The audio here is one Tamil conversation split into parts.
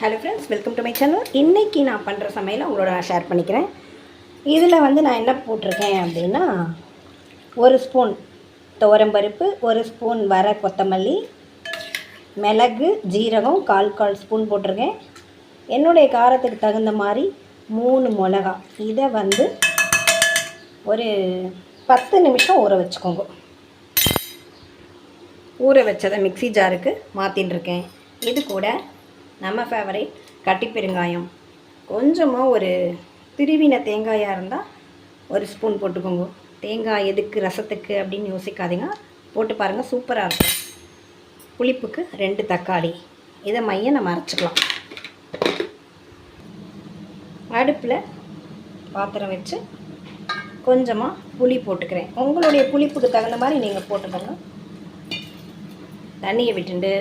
Hello friends, welcome to my channel. இன்றைக்கி நான் பண்ணுற சமையலை உங்களோட நான் ஷேர் பண்ணிக்கிறேன். இதில் நான் என்ன போட்டிருக்கேன் அப்படின்னா, 1 ஸ்பூன் துவரம்பருப்பு, 1 ஸ்பூன் வர கொத்தமல்லி, மிளகு, ஜீரகம் கால் ஸ்பூன் போட்டிருக்கேன். என்னுடைய காரத்துக்கு தகுந்த மாதிரி 3 மிளகா. இதை ஒரு 10 நிமிஷம் ஊற வச்சுக்கோங்க. ஊற வச்சதை மிக்ஸி ஜாருக்கு மாற்றின்னு இருக்கேன். இது கூட நம்ம ஃபேவரைட் கட்டி பெருங்காயம், கொஞ்சமாக ஒரு திருவின தேங்காயாக இருந்தால் 1 ஸ்பூன் போட்டுக்கோங்க. தேங்காய் எதுக்கு, ரசத்துக்கு அப்படின்னு யோசிக்காதீங்க, போட்டு பாருங்கள், சூப்பராக இருக்கும். புளிப்புக்கு 2 தக்காளி. இதை நம்ம அரைச்சிக்கலாம். அடுப்பில் பாத்திரம் வச்சு கொஞ்சமாக புளி போட்டுக்கிறேன். உங்களுடைய புளிப்புக்கு தகுந்த மாதிரி நீங்கள் போட்டுக்கோங்க. தண்ணியை விட்டுண்டு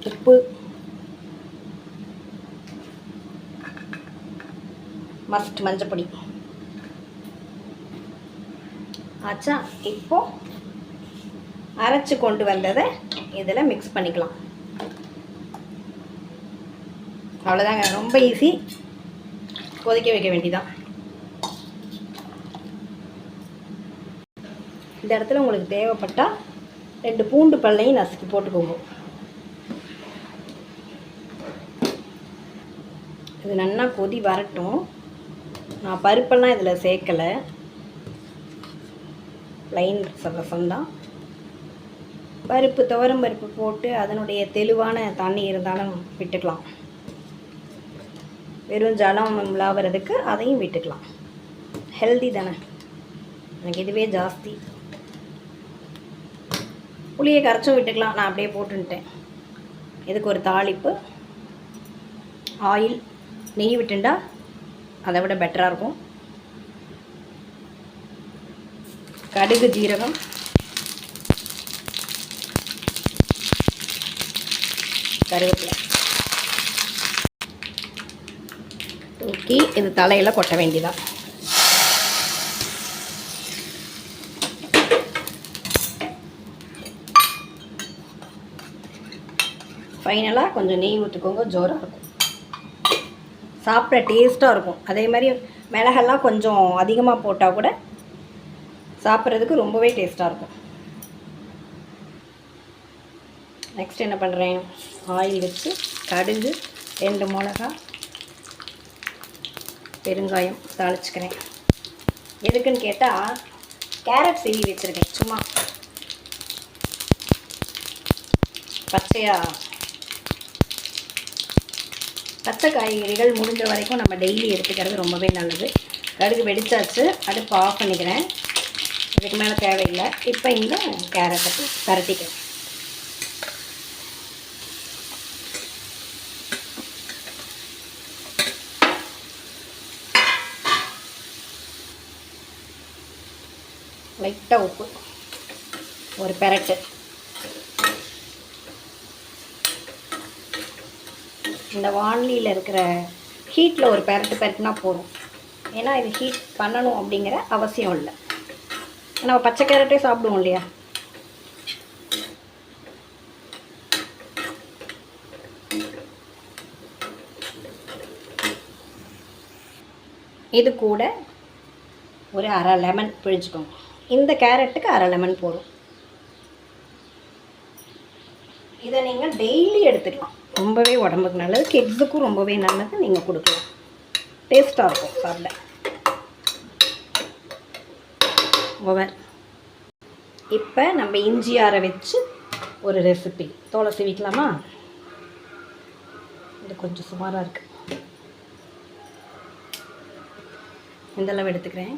உப்பு, மஞ்சப்பொடி ஆச்சா. இப்போது அரைச்சி கொண்டு வந்ததை இதில் மிக்ஸ் பண்ணிக்கலாம். அவ்வளோதாங்க, ரொம்ப ஈஸி. கொதிக்க வைக்க வேண்டியதான். இந்த இடத்துல உங்களுக்கு தேவைப்பட்டால் 2 பூண்டு பல்லையும் நசுக்கி போட்டுக்கோங்க. இது நல்லா கொதி வரட்டும். நான் பருப்பெல்லாம் இதில் சேர்க்கலை, ப்ளைன் ரசம் தான். பருப்பு, துவரம் பருப்பு போட்டு அதனுடைய தெளிவான தண்ணி இருந்தாலும் விட்டுக்கலாம். வெறும் ஜலம் விளாவறதுக்கு அதையும் விட்டுக்கலாம். ஹெல்தி தானே, எனக்கு இதுவே ஜாஸ்தி. புளியை கரைச்சும் விட்டுக்கலாம், நான் அப்படியே போட்டுன்ட்டேன். இதுக்கு ஒரு தாளிப்பு, ஆயில், நெய் விட்டுண்டா அதை விட பெட்டராக இருக்கும். கடுகு, ஜீரகம், கருவேப்பிலை தூக்கி இது தலையில் கொட்ட வேண்டியதான். ஃபைனலாக கொஞ்சம் நெய் ஊற்றிக்கோங்க, ஜோராக இருக்கும், சாப்பிட டேஸ்ட்டாக இருக்கும். அதே மாதிரி மிளகெல்லாம் கொஞ்சம் அதிகமாக போட்டால் கூட சாப்பிட்றதுக்கு ரொம்பவே டேஸ்ட்டாக இருக்கும். நெக்ஸ்ட் என்ன பண்ணுறேன், ஆயில் வச்சு கடுகு, 2 மிளகா, பெருங்காயம் தாளிச்சுக்கிறேன். எதுக்குன்னு கேட்டால் கேரட் சீவி வச்சுருக்கேன். சும்மா பச்சை காய்கறிகள் முடிஞ்ச வரைக்கும் நம்ம டெய்லி எடுத்துக்கிறது ரொம்பவே நல்லது. கடுகு வெடிச்சாச்சு, அடுப்பு ஆஃப் பண்ணிக்கிறேன். இதுக்கு மேலே தேவையில்லை. இப்போ இந்த கேரட்டை பரட்டிக்கிறேன். லைட்டாக உப்பு, ஒரு பெரட்டு. இந்த வானிலையில் இருக்கிற ஹீட்டில் ஒரு பெரட்டுனா போதும். ஏன்னா இது ஹீட் பண்ணணும் அப்படிங்கிற அவசியம் இல்லை. நம்ம பச்சை கேரட்டே சாப்பிடுவோம் இல்லையா. இது கூட ஒரு 1/2 லெமன் பிழிச்சுக்கோங்க. இந்த கேரட்டுக்கு 1/2 லெமன் போதும். இதை நீங்கள் டெய்லி எடுத்துக்கலாம், ரொம்பவே உடம்புக்கு நல்லது. கிட்ஸுக்கும் ரொம்பவே நல்லது, நீங்கள் கொடுக்கலாம். டேஸ்ட்டாக இருக்கும் சாப்பிட. ஓவர். இப்போ நம்ம இஞ்சி அரை வச்சு ஒரு ரெசிபி, தோலை சீவிக்கலாமா? இது கொஞ்சம் சுமாராக இருக்குது, இந்தளவு எடுத்துக்கிறேன்.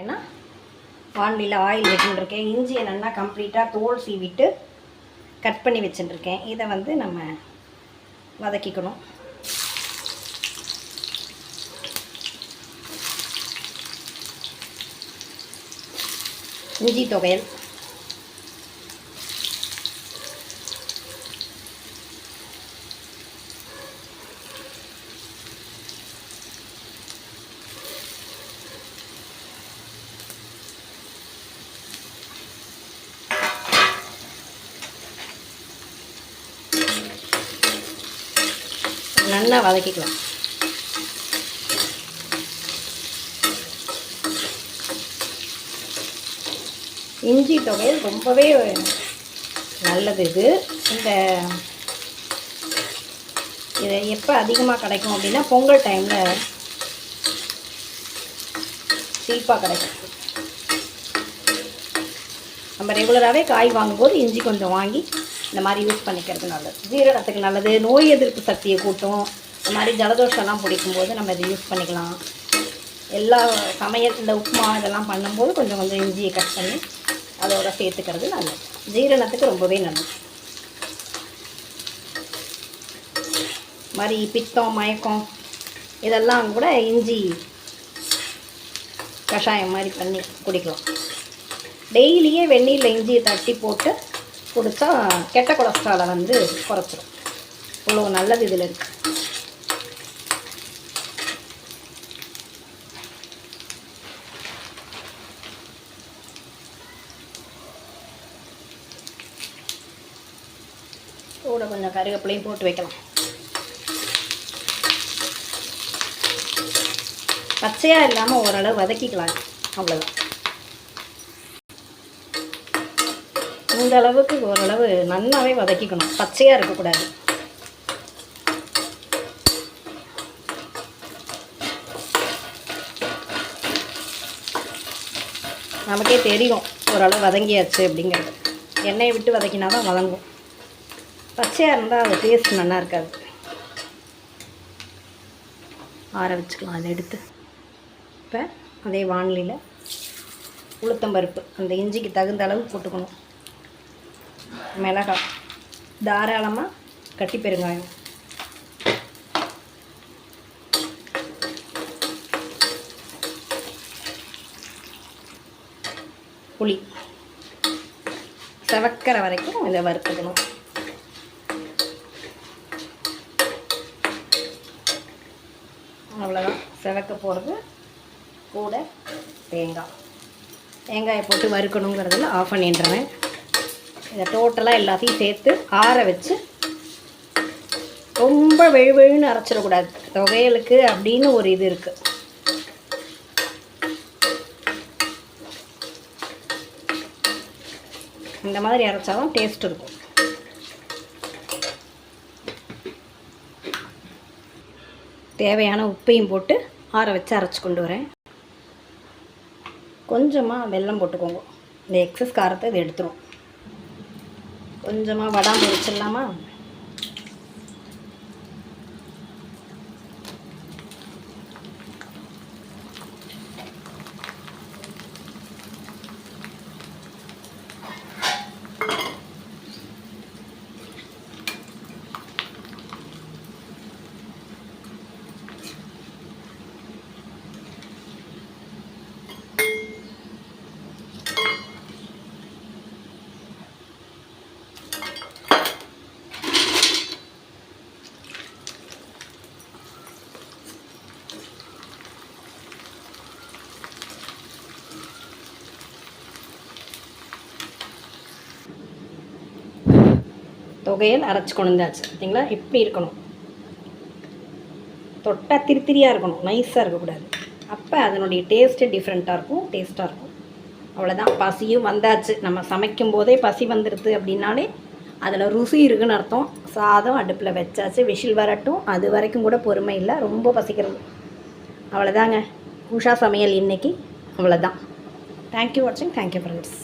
ஏன்னா வானிலையில் ஆயில் வச்சுட்டுருக்கேன். இஞ்சியை நல்லா கம்ப்ளீட்டாக தோல் சீவிட்டு கட் பண்ணி வச்சுட்டுருக்கேன். இதை நம்ம வதக்கிக்கணும். இஞ்சி துவையல், நல்லா வதக்கிக்கலாம். இஞ்சி துவையல் ரொம்பவே நல்லது. இதை எப்போ அதிகமாக கிடைக்கும் அப்படின்னா பொங்கல் டைமில் சீப்பாக கிடைக்கும். நம்ம ரெகுலராகவே காய் வாங்கும்போது இஞ்சி கொஞ்சம் வாங்கி இந்த மாதிரி யூஸ் பண்ணிக்கிறது நல்லது. ஜீரணத்துக்கு நல்லது, நோய் எதிர்ப்பு சக்தியை கூட்டும். இந்த மாதிரி ஜலதோஷம்லாம் பிடிக்கும்போது நம்ம இதை யூஸ் பண்ணிக்கலாம். எல்லா சமையல் உப்புமா இதெல்லாம் பண்ணும்போது கொஞ்சம் கொஞ்சம் இஞ்சியை கட் பண்ணி அதோட சேர்த்துக்கிறது நல்லது. ஜீரணத்துக்கு ரொம்பவே நல்லது. மாதிரி பித்தம் மயக்கம் இதெல்லாம் கூட இஞ்சி கஷாயம் மாதிரி பண்ணி குடிக்கலாம். டெய்லியே வெந்நீரில் இஞ்சியை தட்டி போட்டு குடித்தா கெட்ட கொலஸ்ட்ராலை குறைச்சிடும். இவ்வளோ நல்லது இதில் இருக்குது. கூட கொஞ்சம் கருவேப்பிலையும் போட்டு வைக்கலாம். பச்சையாக இல்லாமல் ஓரளவு வதக்கிக்கலாம். அவ்வளோதான். இந்த அளவுக்கு ஓரளவு நல்லாவே வதக்கிக்கணும். பச்சையாக இருக்கக்கூடாது. நமக்கே தெரியும் ஓரளவு வதங்கியாச்சு அப்படிங்கிறது. எண்ணெயை விட்டு வதக்கினா தான் வதங்கும். பச்சையாக இருந்தால் அது டேஸ்ட் நல்லா இருக்காது. ஆற வச்சுக்கலாம். அதை எடுத்து இப்போ அதே வானிலையில் உளுத்தம்பருப்பு அந்த இஞ்சிக்கு தகுந்த அளவு போட்டுக்கணும். மிளகாய் தாராளமாக, கட்டி பெருங்காயம், புளி செவக்கிற வரைக்கும் இதை வறுத்துக்கணும். அவ்வளோதான். செவக்க போகிறது. கூட தேங்காயை போட்டு வறுக்கணுங்கிறதுல ஆஃப் பண்ணிடுறேன். இதை டோட்டலாக எல்லாத்தையும் சேர்த்து ஆற வச்சு ரொம்ப வெழுவெழுன்னு அரைச்சிடக்கூடாது. துவையலுக்கு அப்படின்னு ஒரு இது இருக்குது. இந்த மாதிரி அரைச்சாதான் டேஸ்ட் இருக்கும். தேவையான உப்பையும் போட்டு ஆற வச்சு அரைச்சி கொண்டு வரேன். கொஞ்சமாக வெல்லம் போட்டுக்கோங்க. இந்த எக்ஸஸ் காரத்தை இது எடுத்துரும். கொஞ்சமாக வடாம்பு வச்சிடலாமா? தொகையல் அரைச்சி கொண்டாச்சு. பார்த்தீங்களா? இப்படி இருக்கணும். தொட்டால் திரித்திரியாக இருக்கணும், நைஸாக இருக்கக்கூடாது. அப்போ அதனுடைய டேஸ்ட்டு டிஃப்ரெண்ட்டாக இருக்கும், டேஸ்ட்டாக இருக்கும். அவ்வளோதான். பசியும் வந்தாச்சு. நம்ம சமைக்கும் போதே பசி வந்துடுது அப்படின்னாலே அதில் ருசி இருக்குன்னு அர்த்தம். சாதம் அடுப்பில் வச்சாச்சு, விசில் வரட்டும். அது வரைக்கும் கூட பொறுமை இல்லை, ரொம்ப பசிக்கிறது. அவ்வளோதாங்க உஷா சமையல் இன்றைக்கி. அவ்வளோதான். தேங்க்யூ வாட்சிங். Thank you friends.